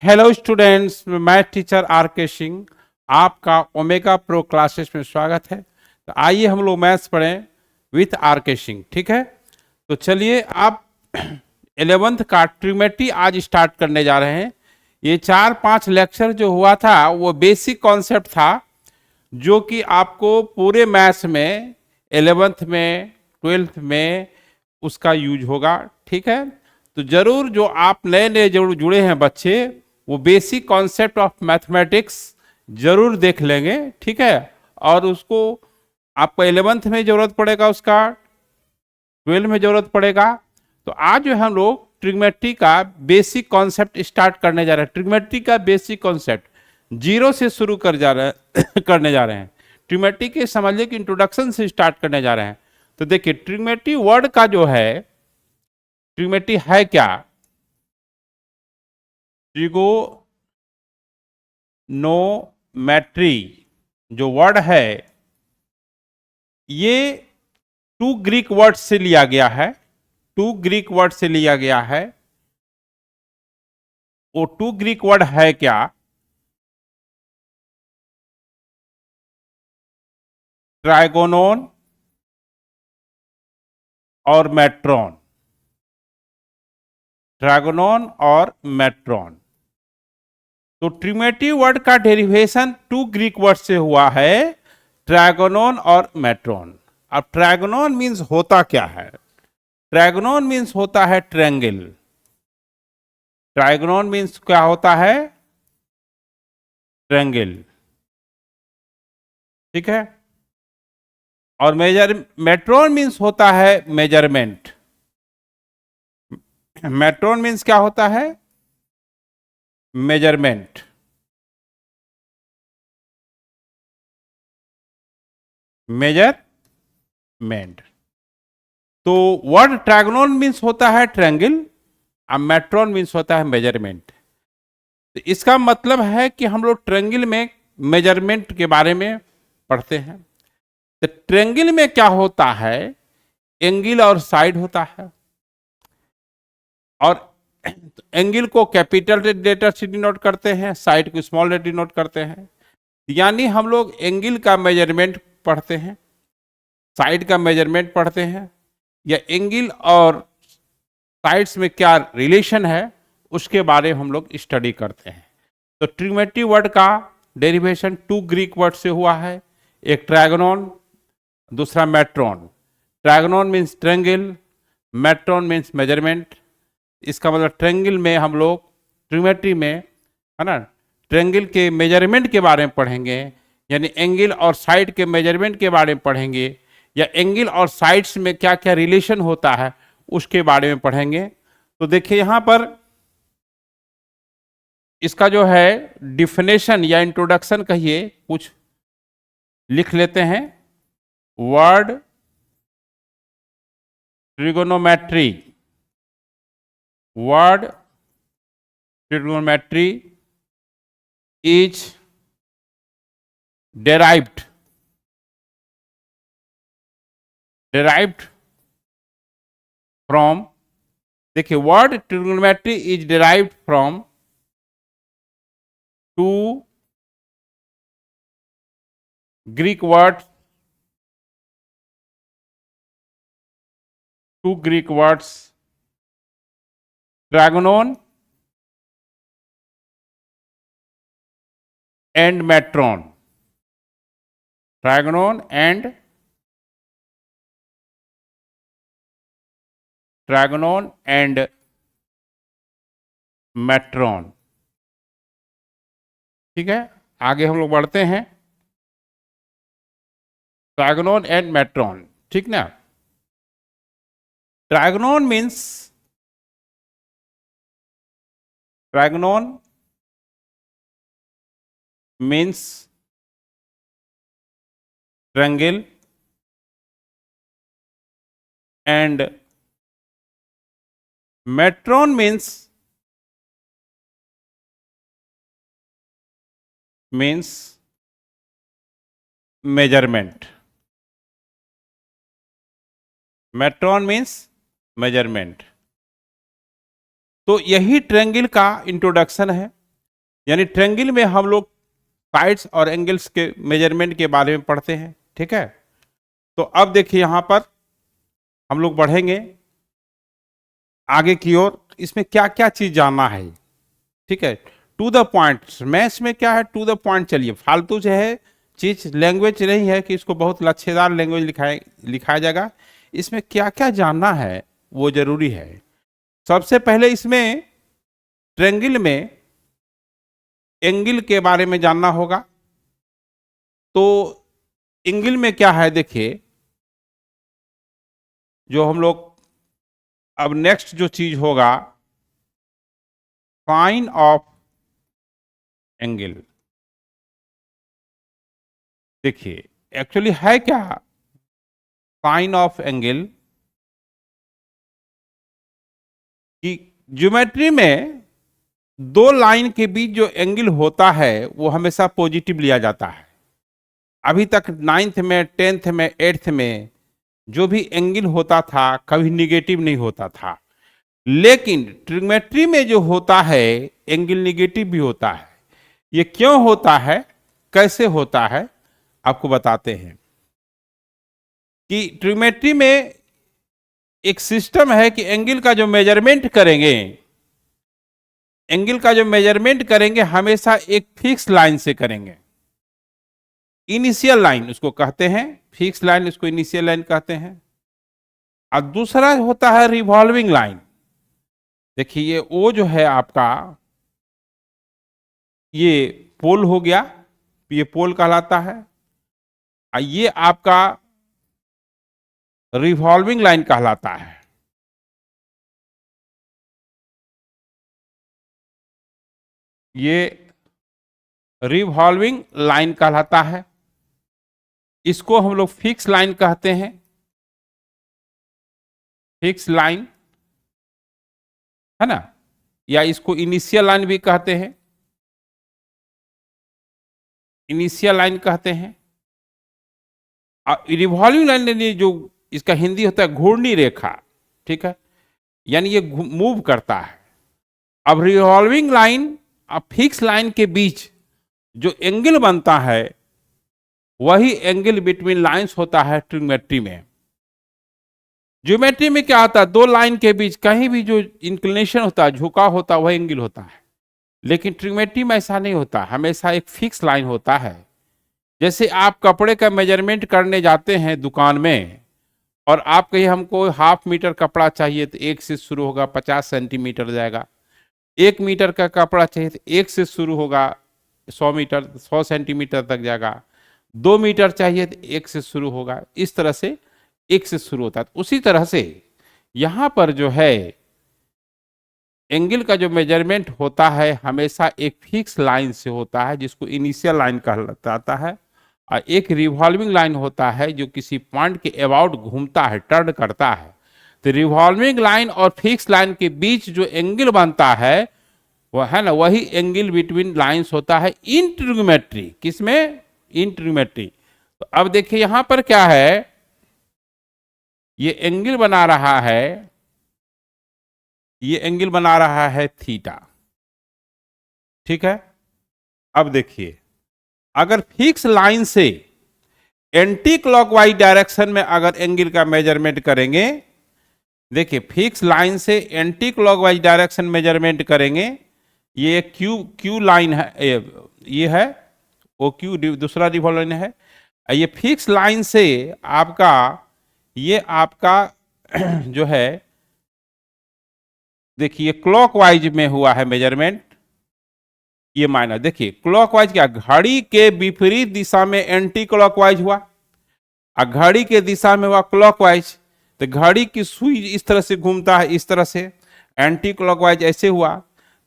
Hello students, मैं teacher are के सिंह आपका ओमेगा प्रो क्लासेस में स्वागत है। तो आइए हम लोग मैथ्स पढ़ें विथ आर के सिंह। ठीक है, तो चलिए आप 11th का ट्रिमेट्री आज स्टार्ट करने जा रहे हैं। ये 4-5 लेक्चर जो हुआ था वो बेसिक कॉन्सेप्ट था जो कि आपको पूरे मैथ्स में 11th में 12th में उसका यूज होगा। ठीक है, तो जरूर जो आप नए नए जरूर जुड़े हैं बच्चे वो बेसिक कॉन्सेप्ट ऑफ मैथमेटिक्स जरूर देख लेंगे। ठीक है, और उसको आपको 11th में जरूरत पड़ेगा, उसका 12th में जरूरत पड़ेगा। तो आज जो हम लोग ट्रिग्मेट्री का बेसिक कॉन्सेप्ट स्टार्ट करने जा रहे हैं। ट्रिग्मेट्री का बेसिक कॉन्सेप्ट जीरो से शुरू कर जा रहे हैं करने जा रहे हैं। ट्रिग्मेट्री के समझिए कि इंट्रोडक्शन से स्टार्ट करने जा रहे हैं। तो देखिए ट्रिग्मेट्री वर्ड का जो है, ट्रिग्मेट्री है क्या? ट्रिगोनोमेट्री जो वर्ड है ये 2 ग्रीक वर्ड से लिया गया है। 2 ग्रीक वर्ड से लिया गया है। वो 2 ग्रीक वर्ड है क्या? ट्राइगोनोन और मेट्रॉन। ट्राइगोनोन और मेट्रॉन। तो ट्रिमेट्री वर्ड का डेरिवेशन 2 ग्रीक वर्ड से हुआ है, ट्राइगोनोन और मेट्रॉन। अब ट्राइगोनोन मीन्स होता क्या है? ट्राइगोनोन मीन्स होता है ट्रायंगल। ट्राइगोनोन मीन्स क्या होता है? ट्रायंगल। ठीक है, और मेट्रॉन मीन्स होता है मेजरमेंट। मेट्रॉन मीन्स क्या होता है? मेजरमेंट। मेजरमेंट। तो वर्ड ट्रायगोनोन मीन्स होता है ट्रायंगल और मेट्रॉन मीन्स होता है मेजरमेंट। तो इसका मतलब है कि हम लोग ट्रायंगल में मेजरमेंट के बारे में पढ़ते हैं। तो ट्रायंगल में क्या होता है? एंगल और साइड होता है, और एंगल को कैपिटल लेटर से डिनोट करते हैं, साइड को स्मॉल लेटर डिनोट करते हैं। यानी हम लोग एंगल का मेजरमेंट पढ़ते हैं, साइड का मेजरमेंट पढ़ते हैं, या एंगल और साइड्स में क्या रिलेशन है उसके बारे में हम लोग स्टडी करते हैं। तो ट्रिग्मेट्री वर्ड का डेरिवेशन 2 ग्रीक वर्ड से हुआ है, एक ट्रायगोनोन, दूसरा मेट्रॉन। ट्रायगोनोन मीन्स ट्रायंगल, मेट्रॉन मीन्स मेजरमेंट। इसका मतलब ट्रायंगल में हम लोग ट्रिग्मेट्री में, है ना, ट्रायंगल के मेजरमेंट के बारे में पढ़ेंगे, यानी एंगल और साइड के मेजरमेंट के बारे में पढ़ेंगे, या एंगल और साइड्स में क्या क्या रिलेशन होता है उसके बारे में पढ़ेंगे। तो देखिए यहां पर इसका जो है डिफिनेशन या इंट्रोडक्शन कहिए कुछ लिख लेते हैं। Word trigonometry, word trigonometry is derived from, देखिए word trigonometry is derived from 2 Greek words, 2 Greek words, trigonon and metron. Trigonon and metron. ठीक है, आगे हम लोग बढ़ते हैं। ट्रायगोनोन एंड मेट्रॉन, ठीक ना। Trigonon means, trigonon means triangle and metron means measurement. Metron means measurement. तो यही ट्रायंगल का इंट्रोडक्शन है। यानी ट्रायंगल में हम लोग साइड्स और एंगल्स के मेजरमेंट के बारे में पढ़ते हैं, ठीक है। तो अब देखिए यहां पर हम लोग बढ़ेंगे आगे की ओर। इसमें क्या क्या चीज जानना है, ठीक है। टू द पॉइंट, मैथ्स में क्या है, टू द पॉइंट। चलिए, फालतू जो है चीज लैंग्वेज नहीं है कि इसको बहुत लच्छेदार लैंग्वेज लिखाया जाएगा। इसमें क्या क्या जानना है वो जरूरी है। सबसे पहले इसमें ट्रायंगल में एंगल के बारे में जानना होगा। तो एंगल में क्या है, देखिए, जो हम लोग अब नेक्स्ट जो चीज होगा, साइन ऑफ एंगल। देखिए एक्चुअली है क्या साइन ऑफ एंगल, कि ज्योमेट्री में दो लाइन के बीच जो एंगल होता है वो हमेशा पॉजिटिव लिया जाता है। अभी तक 9th में, 10th में, 8th में जो भी एंगल होता था कभी निगेटिव नहीं होता था। लेकिन ट्रिग्मेट्री में जो होता है एंगल निगेटिव भी होता है। ये क्यों होता है, कैसे होता है, आपको बताते हैं। कि ट्रिग्मेट्री में एक सिस्टम है कि एंगल का जो मेजरमेंट करेंगे, एंगल का जो मेजरमेंट करेंगे हमेशा एक फिक्स लाइन से करेंगे। इनिशियल लाइन उसको कहते हैं, फिक्स लाइन उसको इनिशियल लाइन कहते हैं। और दूसरा होता है रिवॉल्विंग लाइन। देखिए ये ओ जो है आपका, ये पोल हो गया, ये पोल कहलाता है। और ये आपका रिवॉल्विंग लाइन कहलाता है। ये रिवॉल्विंग लाइन कहलाता है। इसको हम लोग फिक्स लाइन कहते हैं, फिक्स लाइन, है ना। या इसको इनिशियल लाइन भी कहते हैं, इनिशियल लाइन कहते हैं। और रिवॉल्विंग लाइन यानी जो इसका हिंदी होता है घूर्णी रेखा, ठीक है, यानी ये मूव करता है। अब रिवॉल्विंग लाइन और फिक्स लाइन के बीच जो एंगल बनता है वही एंगल बिटवीन लाइंस होता है ट्रिग्मेट्री में। ज्योमेट्री में क्या होता है, दो लाइन के बीच कहीं भी जो इंक्लिनेशन होता है, झुकाव होता है, वह एंगल होता है। लेकिन ट्रिग्मेट्री में ऐसा नहीं होता, हमेशा एक फिक्स लाइन होता है। जैसे आप कपड़े का मेजरमेंट करने जाते हैं दुकान में, और आप कहिए हमको 1/2 मीटर कपड़ा चाहिए, तो 1 से शुरू होगा, 50 सेंटीमीटर जाएगा। 1 मीटर का कपड़ा चाहिए तो 1 से शुरू होगा, 100 मीटर, 100 सेंटीमीटर तक जाएगा। 2 मीटर चाहिए तो 1 से शुरू होगा। इस तरह से 1 से शुरू होता है। उसी तरह से यहां पर जो है एंगल का जो मेजरमेंट होता है हमेशा एक फिक्स लाइन से होता है, जिसको इनिशियल लाइन कहा जाता है। और एक रिवॉल्विंग लाइन होता है जो किसी पॉइंट के अबाउट घूमता है, टर्न करता है। तो रिवॉल्विंग लाइन और फिक्स लाइन के बीच जो एंगल बनता है वह है ना, वही एंगल बिटवीन लाइंस होता है इन ट्रिग्मेट्री। किसमें, इन ट्रिग्मेट्री। तो अब देखिए यहां पर क्या है, ये एंगल बना रहा है, ये एंगल बना रहा है थीटा, ठीक है। अब देखिए अगर फिक्स लाइन से एंटी क्लॉकवाइज डायरेक्शन में अगर एंगल का मेजरमेंट करेंगे, देखिए फिक्स लाइन से एंटी क्लॉकवाइज डायरेक्शन मेजरमेंट करेंगे, ये क्यू लाइन है, ये है वो क्यू, दूसरा रिवॉल्विंग है। ये फिक्स लाइन से आपका, ये आपका जो है, देखिए क्लॉकवाइज में हुआ है मेजरमेंट, ये माइनस। देखिए क्लॉकवाइज क्या, घड़ी के विपरीत दिशा में एंटी क्लॉकवाइज हुआ, और घड़ी के दिशा में हुआ क्लॉकवाइज। तो घड़ी की सुई इस तरह से घूमता है, इस तरह से, एंटी क्लॉकवाइज ऐसे हुआ।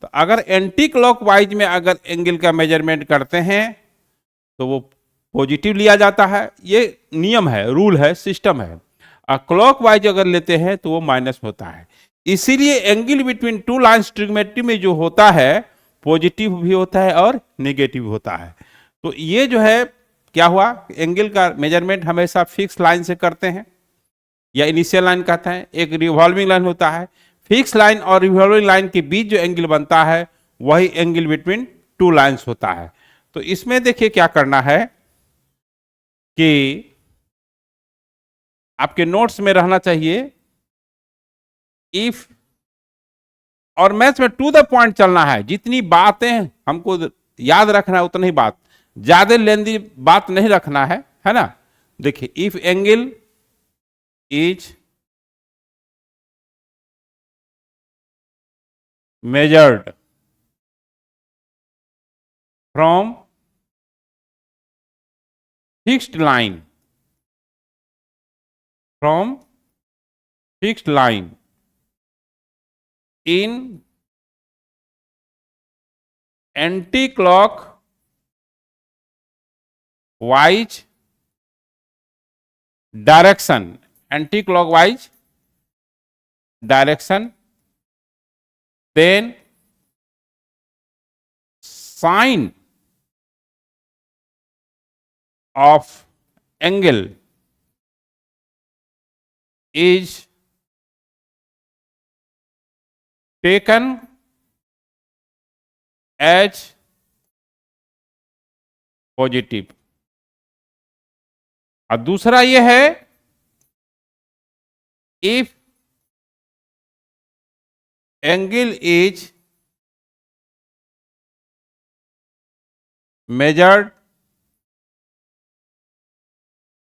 तो अगर एंटी क्लॉकवाइज में अगर एंगल का मेजरमेंट करते हैं तो वो पॉजिटिव लिया जाता है। ये नियम है, रूल है, सिस्टम है। और क्लॉकवाइज अगर लेते हैं तो वो माइनस होता है। इसीलिए एंगल बिटवीन टू लाइंस ट्रिग्मेट्री में जो होता है पॉजिटिव भी होता है और नेगेटिव होता है। तो ये जो है क्या हुआ, एंगल का मेजरमेंट हमेशा फिक्स लाइन से करते हैं, या इनिशियल लाइन कहते हैं। एक रिवॉल्विंग लाइन होता है, फिक्स लाइन और रिवॉल्विंग लाइन के बीच जो एंगल बनता है वही एंगल बिटवीन टू लाइंस होता है। तो इसमें देखिए क्या करना है कि आपके नोट्स में रहना चाहिए इफ, और मैथ्स में टू द पॉइंट चलना है। जितनी बातें हमको याद रखना है उतना ही बात, ज्यादा लेंदी बात नहीं रखना है ना। देखिए if angle is measured from fixed line, from fixed line in anti-clock wise direction, anti-clockwise direction, then sine of angle is taken as positive. और दूसरा ये है if angle is measured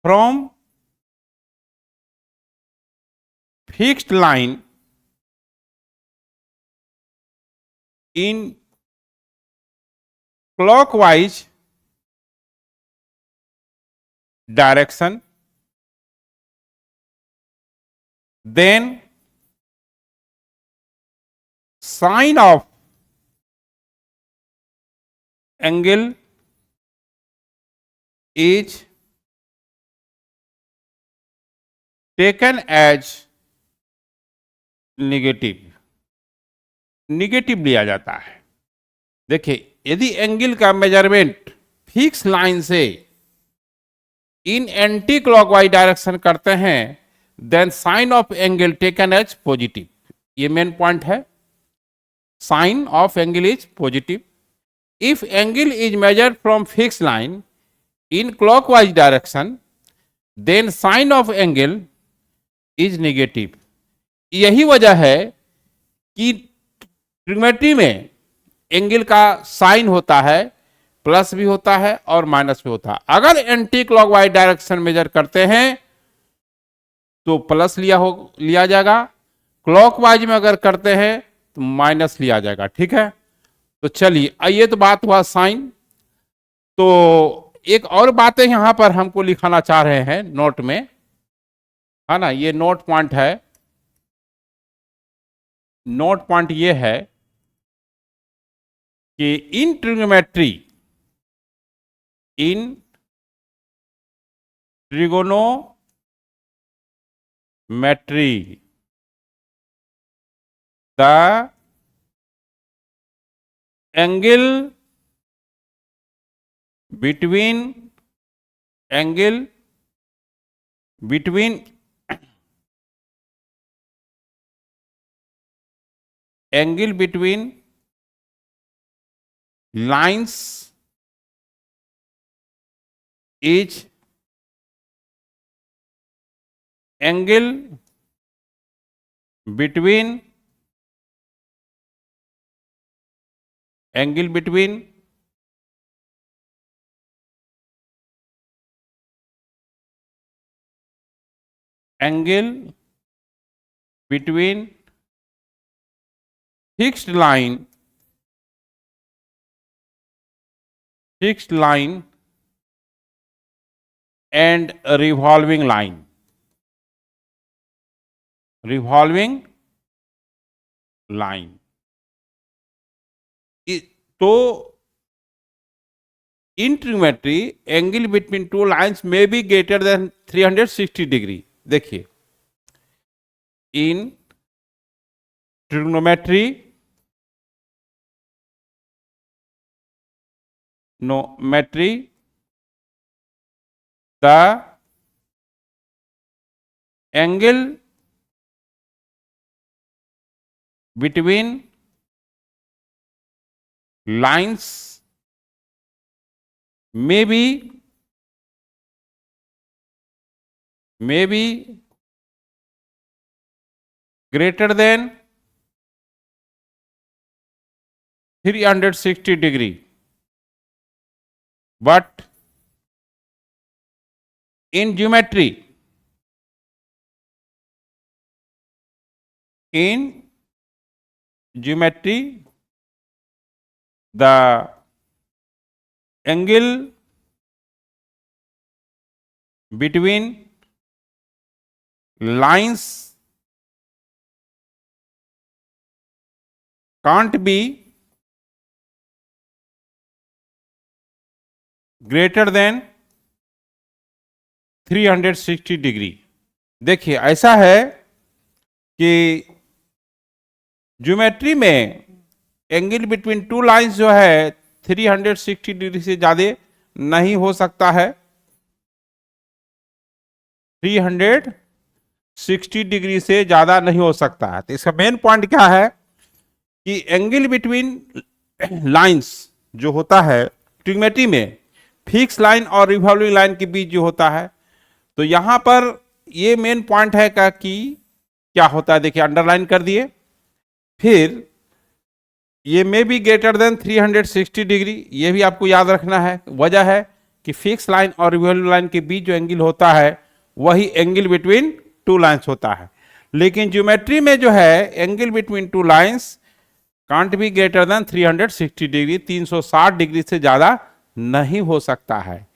from fixed line in clockwise direction, then sine of angle is taken as negative, negative लिया जाता है। देखिए यदि angle का मेजरमेंट फिक्स लाइन से इन एंटी क्लॉकवाइज डायरेक्शन करते हैं, then sign of angle taken as positive. ये मेन पॉइंट है, sign of angle is positive. If angle is measured from fix line in clockwise direction, then sign of angle is negative. यही वजह है कि trigonometry में angle का sign होता है, प्लस भी होता है और माइनस भी होता है। अगर एंटी क्लॉकवाइज डायरेक्शन मेजर करते हैं तो प्लस लिया जाएगा, क्लॉकवाइज में अगर करते हैं तो माइनस लिया जाएगा। ठीक है, तो चलिए ये तो बात हुआ साइन। तो एक और बातें यहां पर हमको लिखाना चाह रहे हैं नोट में, है ना। ये नोट पॉइंट है, नोट पॉइंट ये है कि in trigonometry, in trigonometry the angle between angle between angle between lines is angle between angle between angle between fixed line and a revolving line, revolving line। तो in trigonometry angle between two lines may be greater than 360 degree. देखिए in trigonometry the angle between lines may be greater than 360 degree, but in geometry the angle between lines can't be greater than 360 degree. देखिए ऐसा है कि geometry में angle between two lines जो है 360 degree से ज्यादा नहीं हो सकता है। 360 डिग्री से ज्यादा नहीं हो सकता है। तो इसका मेन पॉइंट क्या है कि एंगल बिटवीन लाइंस जो होता है ट्रिग्नोमेट्री में, फिक्स लाइन और रिवॉल्विंग लाइन के बीच जो होता है, तो यहां पर ये मेन पॉइंट है कि क्या होता है। देखिए अंडरलाइन कर दिए। फिर ये में भी ग्रेटर देन 360 डिग्री, ये भी आपको याद रखना है। वजह है कि फिक्स लाइन और रिवॉल्विंग लाइन के बीच जो एंगल होता है वही एंगल बिटवीन टू लाइंस होता है। लेकिन ज्योमेट्री में जो है angle between two lines can't be greater than 360 degree, 360 degree से ज्यादा नहीं हो सकता है।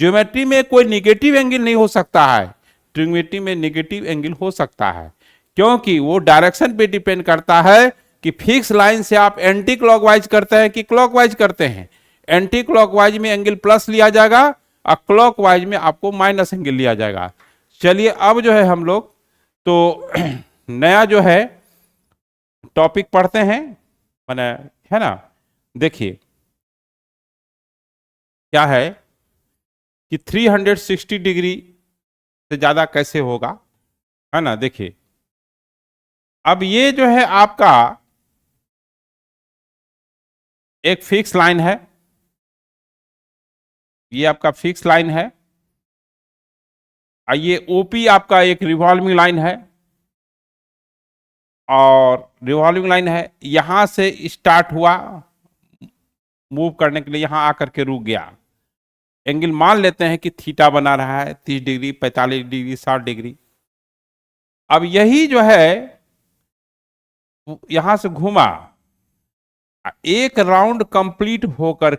ज्योमेट्री में कोई निगेटिव एंगल नहीं हो सकता है, ट्रिग्नोमेट्री में निगेटिव एंगल हो सकता है, क्योंकि वो डायरेक्शन पे डिपेंड करता है कि फिक्स लाइन से आप एंटी क्लॉकवाइज करते हैं कि क्लॉकवाइज करते हैं। एंटी क्लॉकवाइज में एंगल प्लस लिया जाएगा और क्लॉकवाइज में आपको माइनस एंगल लिया जाएगा। चलिए अब जो है हम लोग तो नया जो है टॉपिक पढ़ते हैं, माने है ना। देखिए क्या है कि 360 डिग्री से ज्यादा कैसे होगा, है ना। देखिए अब ये जो है आपका एक फिक्स लाइन है, ये आपका फिक्स लाइन है, और ये ओपी आपका एक रिवॉल्विंग लाइन है, और रिवॉल्विंग लाइन है यहां से स्टार्ट हुआ मूव करने के लिए, यहां आकर के रुक गया। एंगल मान लेते हैं कि थीटा बना रहा है 30 डिग्री, 45 डिग्री, 60 डिग्री। अब यही जो है यहां से घूमा, एक राउंड कंप्लीट होकर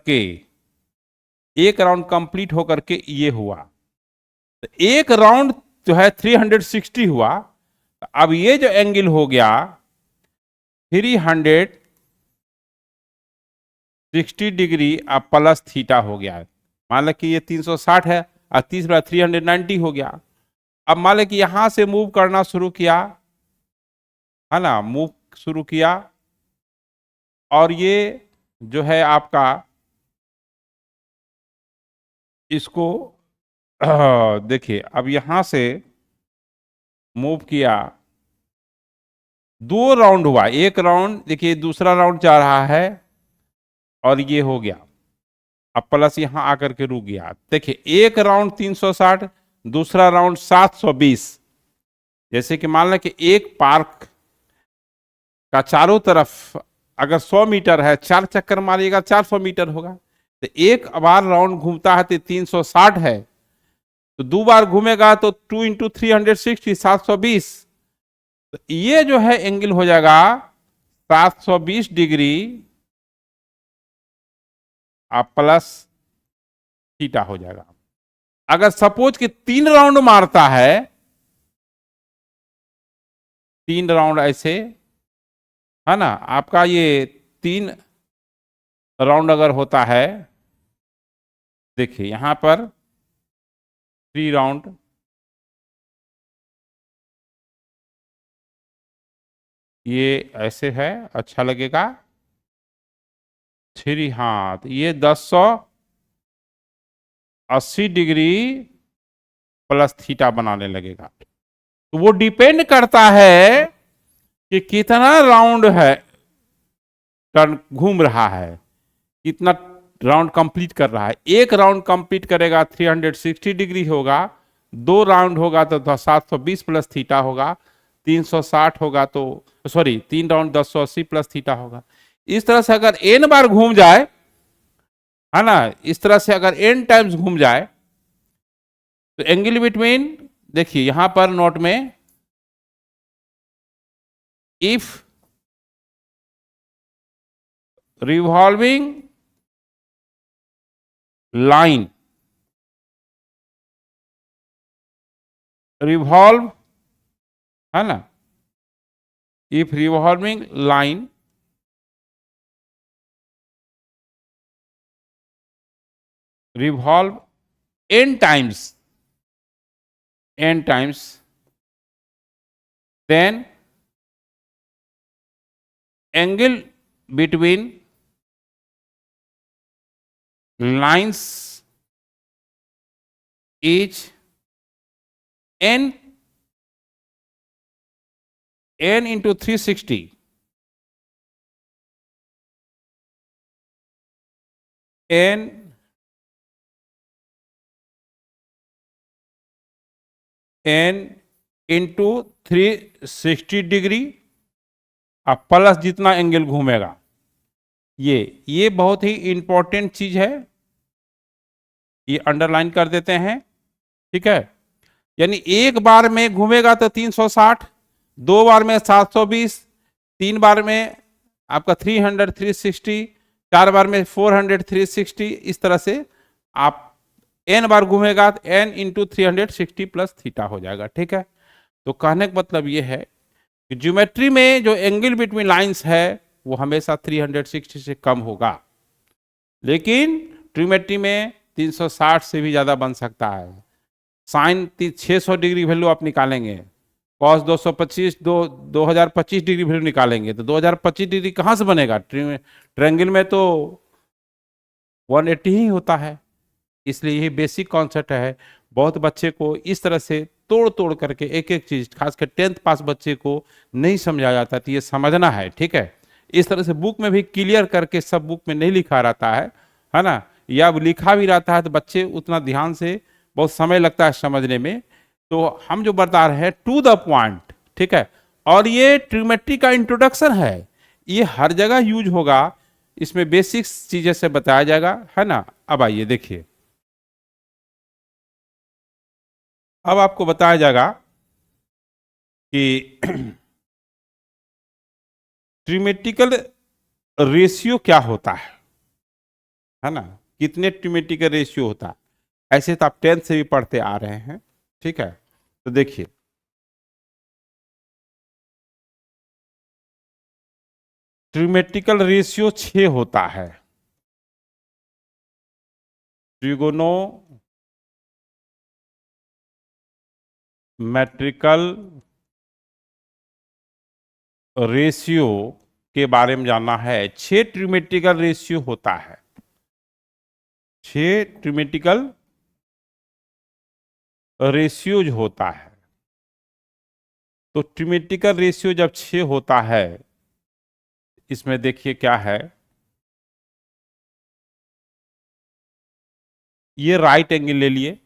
के ये हुआ। तो एक राउंड जो है 360 हुआ। अब ये जो एंगल हो गया 360 डिग्री अब प्लस थीटा हो गया। मान लो कि ये 360 है और 30 बार 390 हो गया। अब मान लो कि यहां से मूव करना शुरू किया, है ना, मूव शुरू किया, और ये जो है आपका इसको देखिए अब यहां से मूव किया, 2 राउंड हुआ। एक राउंड देखिए, दूसरा राउंड जा रहा है और ये हो गया, अब प्लस यहां आकर के रुक गया। देखिए एक राउंड 360, दूसरा राउंड 720। जैसे कि मान लें कि एक पार्क का चारों तरफ अगर 100 मीटर है, 4 चक्कर मारिएगा 400 मीटर होगा। तो एक बार राउंड घूमता है तो 360 है, तो 2 बार घूमेगा तो 2 इंटू 360 720। तो ये जो है एंगल हो जाएगा 720 डिग्री आप प्लस थीटा हो जाएगा। अगर सपोज कि 3 राउंड मारता है, 3 राउंड ऐसे, है ना, आपका ये 3 राउंड अगर होता है, देखिए यहां पर 3 राउंड, ये ऐसे है, अच्छा लगेगा 3 हाथ, ये 1080 डिग्री प्लस थीटा बनाने लगेगा। तो वो डिपेंड करता है कि कितना राउंड है टर्न घूम रहा है, कितना राउंड कंप्लीट कर रहा है। एक राउंड कंप्लीट करेगा 360 डिग्री होगा, 2 राउंड होगा तो 720 प्लस थीटा होगा, 360 होगा तो सॉरी 3 राउंड 1080 प्लस थीटा होगा। इस तरह से अगर n बार घूम जाए, है ना, इस तरह से अगर n टाइम्स घूम जाए तो एंगल बिटवीन, देखिए यहां पर नोट में, इफ रिवॉल्विंग लाइन रिवॉल्व, है ना, if revolving line revolve n times, then angle between lines is n into 360, n into 360 degree, अब प्लस जितना एंगल घूमेगा। ये बहुत ही इंपॉर्टेंट चीज है, ये अंडरलाइन कर देते हैं, ठीक है। यानी एक बार में घूमेगा तो 360, 2 बार में 720, 3 बार में आपका 300 360, 4 बार में 400 360, इस तरह से आप n बार घूमेगा तो n इंटू 360 प्लस थीटा हो जाएगा, ठीक है। तो कहने का मतलब ये है कि ज्योमेट्री में जो एंगल बिटवीन लाइंस है वो हमेशा 360 से कम होगा, लेकिन ट्रिमेट्री में 360 से भी ज्यादा बन सकता है। साइन 600 डिग्री वैल्यू आप निकालेंगे, कॉस 225 2025 डिग्री वैल्यू निकालेंगे तो 2025 डिग्री कहाँ से बनेगा? ट्रायंगल में तो 180 ही होता है। इसलिए ये बेसिक कॉन्सेप्ट है, बहुत बच्चे को इस तरह से तोड़ तोड़ करके एक एक चीज, खासकर 10th पास बच्चे को नहीं समझा जाता, तो ये समझना है, ठीक है। इस तरह से बुक में भी क्लियर करके सब बुक में नहीं लिखा रहता है ना, या लिखा भी रहता है तो बच्चे उतना ध्यान से, बहुत समय लगता है समझने में। तो हम जो बता रहे हैं टू द पॉइंट, ठीक है। और ये ट्रिग्नोमेट्री का इंट्रोडक्शन है, ये हर जगह यूज होगा, इसमें बेसिक्स चीजें से बताया जाएगा, है ना। अब आइए देखिए, अब आपको बताया जाएगा कि ट्रिमेट्रिकल रेशियो क्या होता है ना, कितने ट्रिमेट्रिकल रेशियो होता है। ऐसे तो आप 10th से भी पढ़ते आ रहे हैं, ठीक है। तो देखिए, ट्रिमेट्रिकल रेशियो 6 होता है। ट्रिगोनोमेट्रिकल रेशियो के बारे में जानना है। 6 ट्रिमेट्रिकल रेशियो होता है, 6 ट्रिमेट्रिकल रेशियोज होता है। तो ट्रिमेट्रिकल रेशियो जब 6 होता है, इसमें देखिए क्या है, ये राइट एंगल ले लिए,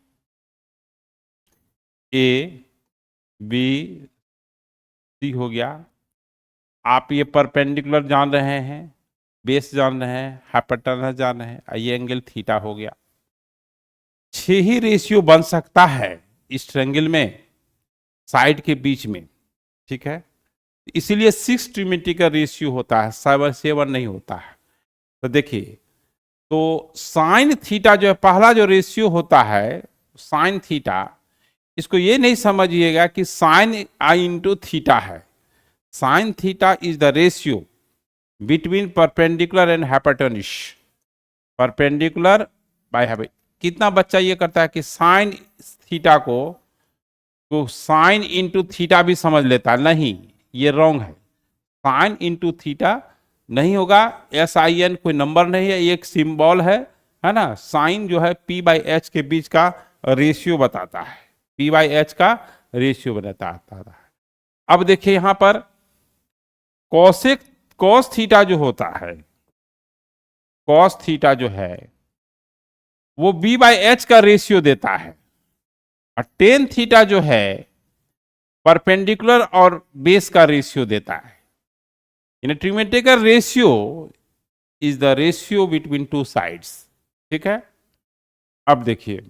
ए बी सी हो गया। आप ये परपेंडिकुलर जान रहे हैं, बेस जान रहे हैं, हाइपोटेनस जान रहे हैं, ये एंगल थीटा हो गया। 6 ही रेशियो बन सकता है इस ट्रायंगल में, साइड के बीच में, ठीक है। इसीलिए 6 ट्रिमेट्रिकल रेशियो होता है, 7 नहीं होता है। तो देखिए, तो साइन थीटा जो है, पहला जो रेशियो होता है साइन थीटा, इसको ये नहीं समझिएगा कि साइन आई इंटू थीटा है। Sine theta is the ratio between perpendicular and hypotenuse, perpendicular by hypotenuse. कितना बच्चा ये करता है कि साइन थीटा को साइन इंटू थीटा भी समझ लेता है, नहीं, ये रॉन्ग है। साइन इंटू थीटा नहीं होगा, SIN कोई नंबर नहीं है, ये एक सिंबल है ना। साइन जो है P/H के बीच का रेशियो बताता है, P/H का रेशियो बताता है। अब देखिए यहां पर कॉस थीटा जो होता है, कॉस थीटा जो है वो बी बाई एच का रेशियो देता है, और टेन थीटा जो है परपेंडिकुलर और बेस का रेशियो देता है। In trigonometrical ratio is the ratio between two sides. ठीक है, अब देखिए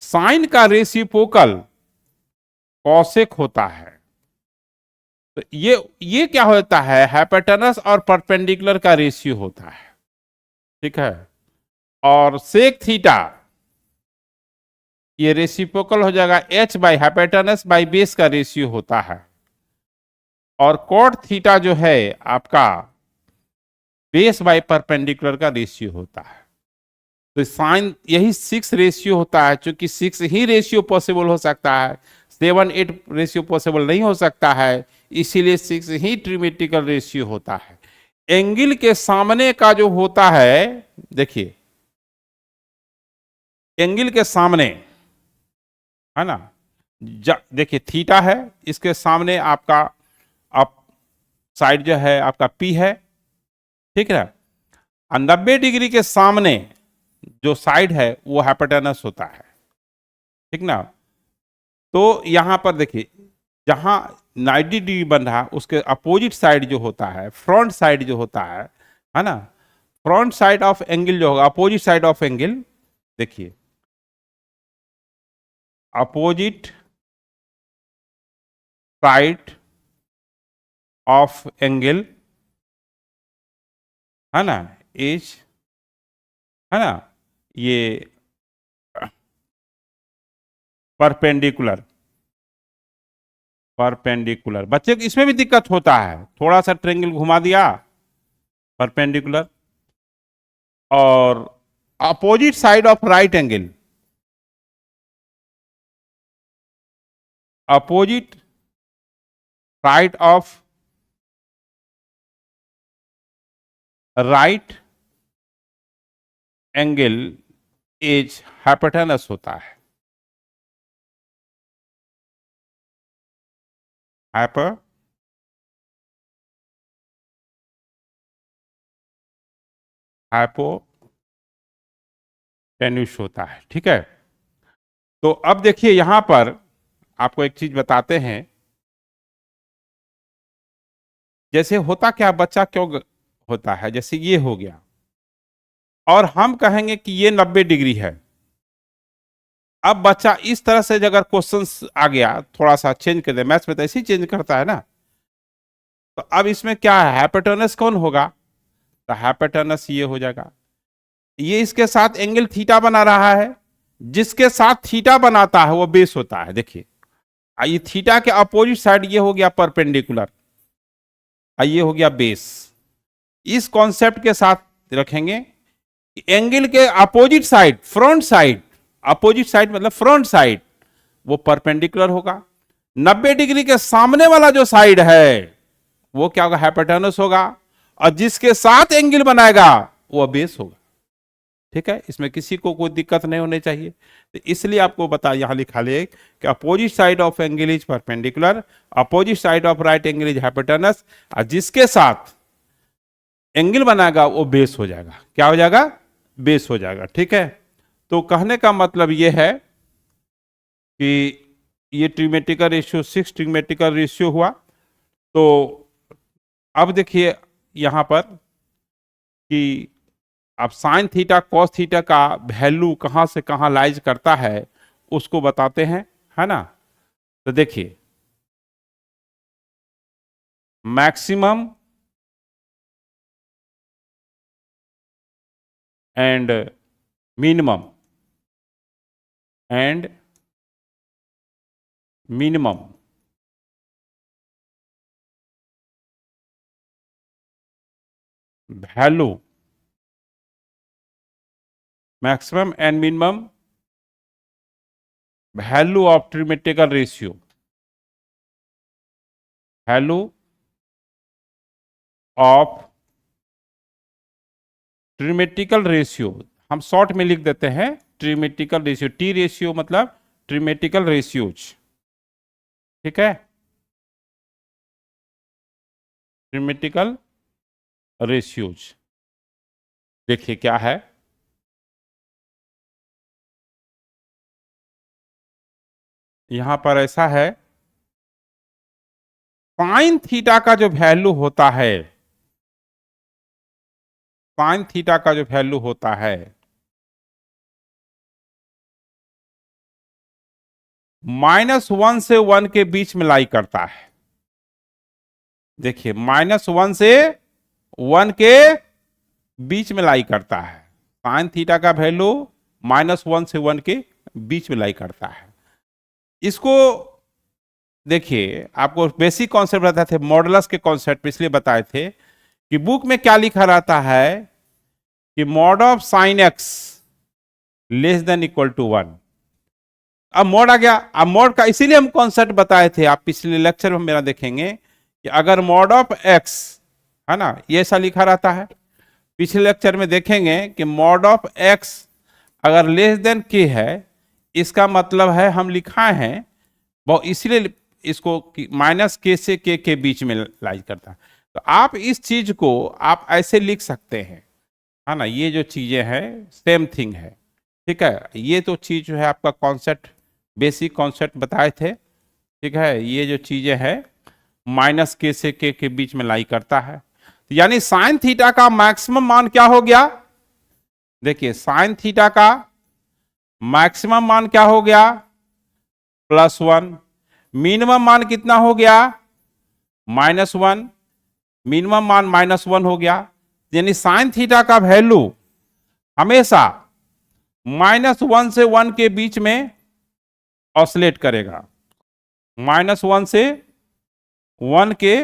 साइन का रेसिप्रोकल कॉसेक होता है, तो ये क्या होता है, हाइपोटेनस और परपेंडिकुलर का रेशियो होता है। ठीक है, और सेक थीटा ये रेसिप्रोकल हो जाएगा H by hypotenuse by base का रेशियो होता है, और कॉट थीटा जो है आपका बेस बाई परपेंडिकुलर का रेशियो होता है। तो साइन यही 6 रेशियो होता है, क्योंकि 6 ही रेशियो पॉसिबल हो सकता है, 7 8 रेशियो पॉसिबल नहीं हो सकता है, इसीलिए 6 ही ट्रिमेटिकल रेशियो होता है। एंगल के सामने का जो होता है, देखिए एंगल के सामने है ना, देखिए थीटा है, इसके सामने आपका अप साइड जो है आपका पी है। ठीक है, 90 डिग्री के सामने जो साइड है वो हाइपोटेनस होता है। ठीक ना, तो यहां पर देखिए जहां 90 डिग्री बन रहा है उसके अपोजिट साइड जो होता है, फ्रंट साइड जो होता है ना, फ्रंट साइड ऑफ एंगल जो होगा, अपोजिट साइड ऑफ एंगल, देखिए अपोजिट साइड ऑफ एंगल है ना, एज है ना, ये परपेंडिकुलर, परपेंडिकुलर बच्चे इसमें भी दिक्कत होता है, थोड़ा सा ट्रेंगल घुमा दिया परपेंडिकुलर, और opposite side of right angle, opposite side of right angle as hypotenuse होता है, हाइपोटेन्यूस होता है। ठीक है, तो अब देखिए यहां पर आपको एक चीज बताते हैं, जैसे होता क्या, बच्चा क्यों होता है, जैसे ये हो गया और हम कहेंगे कि ये 90 डिग्री है। अब बच्चा इस तरह से अगर क्वेश्चन आ गया, थोड़ा सा चेंज कर दे, मैथ्स में तो ऐसे ही चेंज करता है ना, तो अब इसमें क्या है, हाइपोटेनस कौन होगा, तो हाइपोटेनस ये हो जाएगा, ये इसके साथ एंगल थीटा बना रहा है, जिसके साथ थीटा बनाता है वो बेस होता है। देखिए ये थीटा के अपोजिट साइड ये हो गया परपेंडिकुलर, ये हो गया बेस। इस कॉन्सेप्ट के साथ रखेंगे एंगल के opposite side, front side, opposite side मतलब फ्रंट साइड, वो परपेंडिकुलर होगा। 90 डिग्री के सामने वाला जो साइड है वो क्या होगा, हाइपोटेनस होगा, और जिसके साथ एंगल बनाएगा वो बेस होगा। ठीक है, इसमें किसी को कोई दिक्कत नहीं होनी चाहिए, तो इसलिए आपको बता यहां लिखा ले कि opposite side of angle is perpendicular, opposite side of right angle is hypotenuse, और जिसके साथ एंगल बनाएगा वो बेस हो जाएगा। क्या हो जाएगा, बेस हो जाएगा। ठीक है, तो कहने का मतलब ये है कि ये ट्रिमेटिकल रेशियो 6 ट्रिमेटिकल रेशियो हुआ। तो अब देखिए यहां पर कि अब साइन थीटा कॉस थीटा का वैल्यू कहां से कहां लाइज करता है उसको बताते हैं, है ना। तो देखिए maximum and minimum and minimum value, maximum and minimum value of trigonometrical ratio, value of trigonometrical ratio, हम शॉर्ट में लिख देते हैं ट्रिमेटिकल रेशियो, टी रेशियो मतलब ट्रिमेटिकल रेशियोज। ठीक है, ट्रिमेटिकल रेशियोज देखिए क्या है, यहां पर ऐसा है, साइन थीटा का जो वैल्यू होता है, साइन थीटा का जो वैल्यू होता है -1 से 1 के बीच में लाई करता है। देखिए -1 से 1 के बीच में लाई करता है, साइन थीटा का वैल्यू -1 से 1 के बीच में लाई करता है। इसको देखिए, आपको बेसिक कॉन्सेप्ट बताए थे, मॉडुलस के कॉन्सेप्ट पिछले बताए थे कि बुक में क्या लिखा रहता है कि mod of sine x less than equal to 1। अब मॉड आ गया, अब मॉड का इसीलिए हम कॉन्सेप्ट बताए थे, आप पिछले लेक्चर में मेरा देखेंगे कि अगर मॉड ऑफ एक्स है ना, ये ऐसा लिखा रहता है। पिछले लेक्चर में देखेंगे कि मॉड ऑफ एक्स अगर लेस देन के है, इसका मतलब है हम लिखा है वो, इसीलिए इसको -k से k के बीच में लाइज करता है। तो आप इस चीज को आप ऐसे लिख सकते हैं, है ना, ये जो चीजें हैं सेम थिंग है, ठीक है। ये तो चीज जो है आपका कॉन्सेप्ट, बेसिक कॉन्सेप्ट बताए थे, ठीक है। ये जो चीजें हैं -k से k के बीच में लाई करता है, तो यानी साइन थीटा का मैक्सिमम मान क्या हो गया, देखिए साइन थीटा का मैक्सिमम मान क्या हो गया, +1। मिनिमम मान कितना हो गया, -1। मिनिमम मान -1 हो गया, यानी साइन थीटा का वैल्यू हमेशा -1 से 1 के बीच में ऑसिलेट करेगा, -1 से 1 के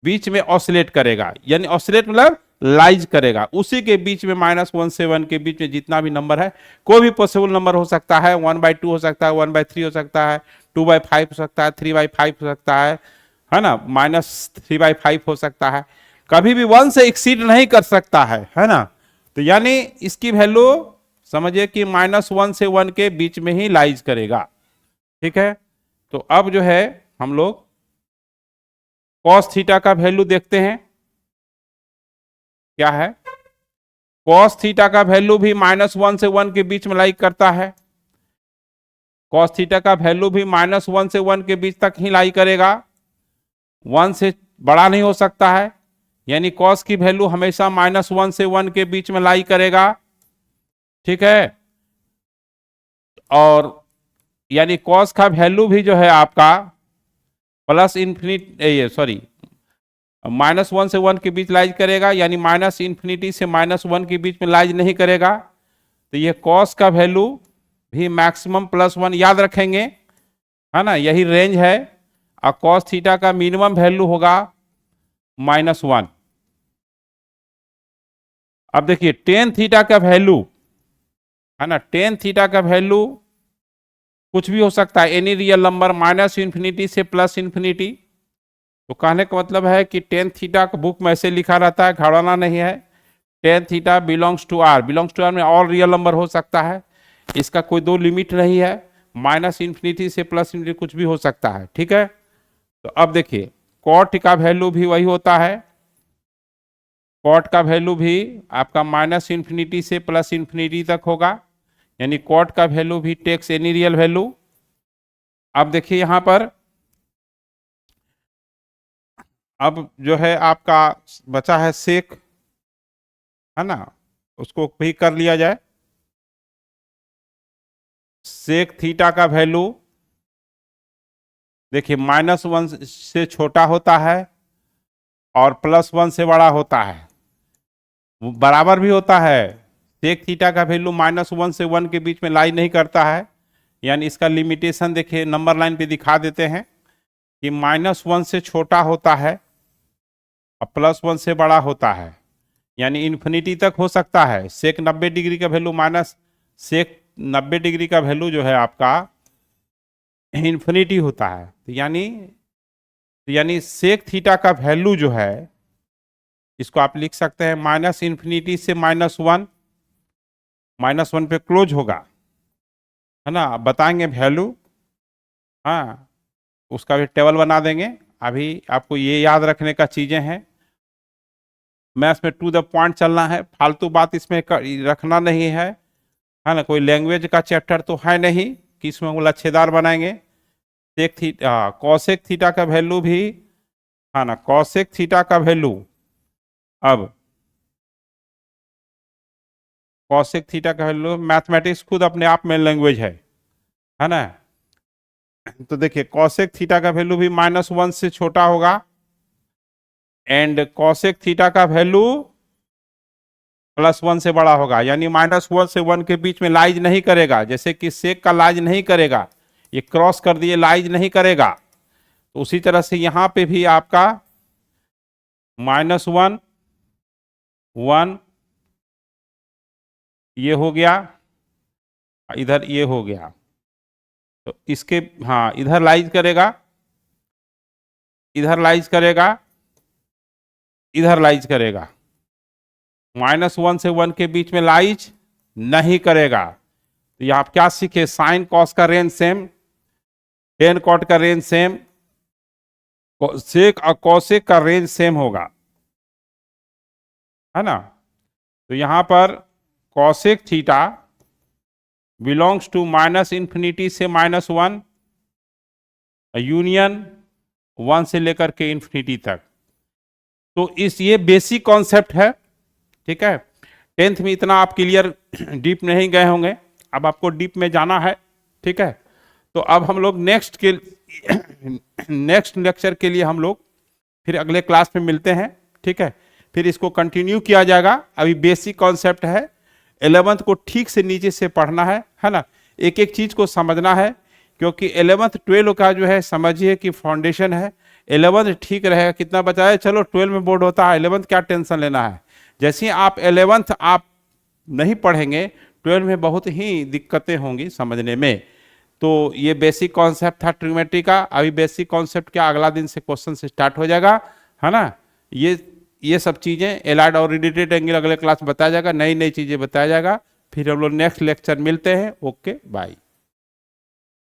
बीच में ऑसिलेट करेगा, यानी ऑसिलेट मतलब लाइज करेगा, उसी के बीच में -1 से 1 के बीच में जितना भी नंबर है, कोई भी पॉसिबल नंबर हो सकता है, 1/2 हो सकता है, 1/3 हो सकता है, 2/5 हो सकता है, 3/5 हो सकता है ना, -3/5 हो सकता है, कभी भी 1 से एक्सीड नहीं कर सकता है ना। तो यानी इसकी वैल्यू समझिए कि -1 से 1 के बीच में ही लाइज करेगा, ठीक है। तो अब जो है हम लोग कॉस थीटा का वैल्यू देखते हैं, क्या है, कॉस थीटा का वैल्यू भी -1 से 1 के बीच में लाई करता है, कॉस थीटा का वैल्यू भी -1 से 1 के बीच तक ही लाई करेगा, 1 से बड़ा नहीं हो सकता है, यानी कॉस की वैल्यू हमेशा -1 से 1 के बीच में लाई करेगा, ठीक है। और यानी कॉस का वैल्यू भी जो है आपका प्लस इन्फिनिटी, सॉरी, -1 से 1 के बीच लाइज करेगा, यानी -∞ से -1 के बीच में लाइज नहीं करेगा। तो ये कॉस का वैल्यू भी मैक्सिमम +1 याद रखेंगे, है ना, यही रेंज है। और कॉस थीटा का मिनिमम वैल्यू होगा -1। अब देखिए टेन थीटा का वैल्यू, है ना, टेन थीटा का वैल्यू कुछ भी हो सकता है, एनी रियल नंबर -∞ से +∞। तो कहने का मतलब है कि टेन थीटा का बुक में ऐसे लिखा रहता है, घबराना नहीं है। Tan theta belongs to R, belongs to R में ऑल रियल नंबर हो सकता है, इसका कोई दो लिमिट नहीं है, -∞ से +∞ कुछ भी हो सकता है, ठीक है। तो अब देखिए कॉट का वैल्यू भी वही होता है, कॉट का वैल्यू भी आपका -∞ से +∞ तक होगा, यानी कॉट का वैल्यू भी टेक्स एनी रियल वैल्यू। अब देखिए यहां पर अब जो है आपका बचा है सेक, है ना, उसको भी कर लिया जाए। सेक थीटा का वैल्यू देखिए -1 से छोटा होता है और +1 से बड़ा होता है, बराबर भी होता है। सेक थीटा का वैल्यू -1 से 1 के बीच में लाई नहीं करता है, यानी इसका लिमिटेशन देखिए नंबर लाइन पे दिखा देते हैं कि -1 से छोटा होता है और +1 से बड़ा होता है, यानी इन्फिनिटी तक हो सकता है। सेक 90 डिग्री का वैल्यू सेक 90 डिग्री का वैल्यू जो है आपका इन्फिनिटी होता है। तो यानी सेक थीटा का वैल्यू जो है इसको आप लिख सकते हैं -∞ से -1, -1 पे क्लोज होगा, है ना, बताएंगे वैल्यू, हाँ, उसका भी टेबल बना देंगे। अभी आपको ये याद रखने का चीजें हैं, मैथ्स में टू द पॉइंट चलना है, फालतू बात इसमें रखना नहीं है ना। कोई लैंग्वेज का चैप्टर तो है नहीं कि इसमें वो लच्छेदार बनाएंगे। सेक थीटा, कॉसेक थीटा का वैल्यू भी है ना, कॉसेक थीटा का वैल्यू, अब कॉसेक थीटा का वैल्यू, मैथमेटिक्स खुद अपने आप में लैंग्वेज है ना। तो देखिए कॉसेक थीटा का वैल्यू भी -1 से छोटा होगा, एंड कॉसेक थीटा का वैल्यू +1 से बड़ा होगा, यानी -1 से 1 के बीच में लाइज नहीं करेगा, जैसे कि सेक का लाइज नहीं करेगा, ये क्रॉस कर दिए लाइज नहीं करेगा। तो उसी तरह से यहां पे भी आपका -1 1 ये हो गया, इधर ये हो गया, तो इसके हाँ इधर लाइज करेगा, इधर लाइज करेगा, इधर लाइज करेगा, -1 से 1 के बीच में लाइज नहीं करेगा। तो ये आप क्या सीखे, साइन कॉस का रेंज सेम, टेन कॉट का रेंज सेम, सेक और कॉसेक का रेंज सेम होगा, है ना। तो यहां पर कॉसेक थीटा बिलोंग्स टू -∞ से -1, यूनियन 1 से लेकर के इन्फिनिटी तक। तो इस ये बेसिक कॉन्सेप्ट है, ठीक है। 10th में इतना आप क्लियर डीप नहीं गए होंगे, अब आपको डीप में जाना है, ठीक है। तो अब हम लोग नेक्स्ट लेक्चर के लिए हम लोग फिर अगले क्लास में मिलते हैं, ठीक है। फिर इसको कंटिन्यू किया जाएगा, अभी बेसिक कॉन्सेप्ट है, 11th को ठीक से नीचे से पढ़ना है ना, एक एक चीज को समझना है, क्योंकि 11th 12 का जो है समझिए कि फाउंडेशन है। 11th ठीक रहेगा, कितना बचाए, चलो 12 में बोर्ड होता है, 11th क्या टेंशन लेना है। जैसे ही आप 11th आप नहीं पढ़ेंगे, 12 में बहुत ही दिक्कतें होंगी समझने में। तो ये बेसिक कॉन्सेप्ट था ट्रिग्नोमेट्री का, अभी बेसिक कॉन्सेप्ट क्या अगला दिन से क्वेश्चन से स्टार्ट हो जाएगा, है ना। ये सब चीजें एलाइड और रिलेटेड एंगल अगले क्लास में बताया जाएगा, नई नई चीजें बताया जाएगा। फिर हम लोग नेक्स्ट लेक्चर मिलते हैं, ओके बाय।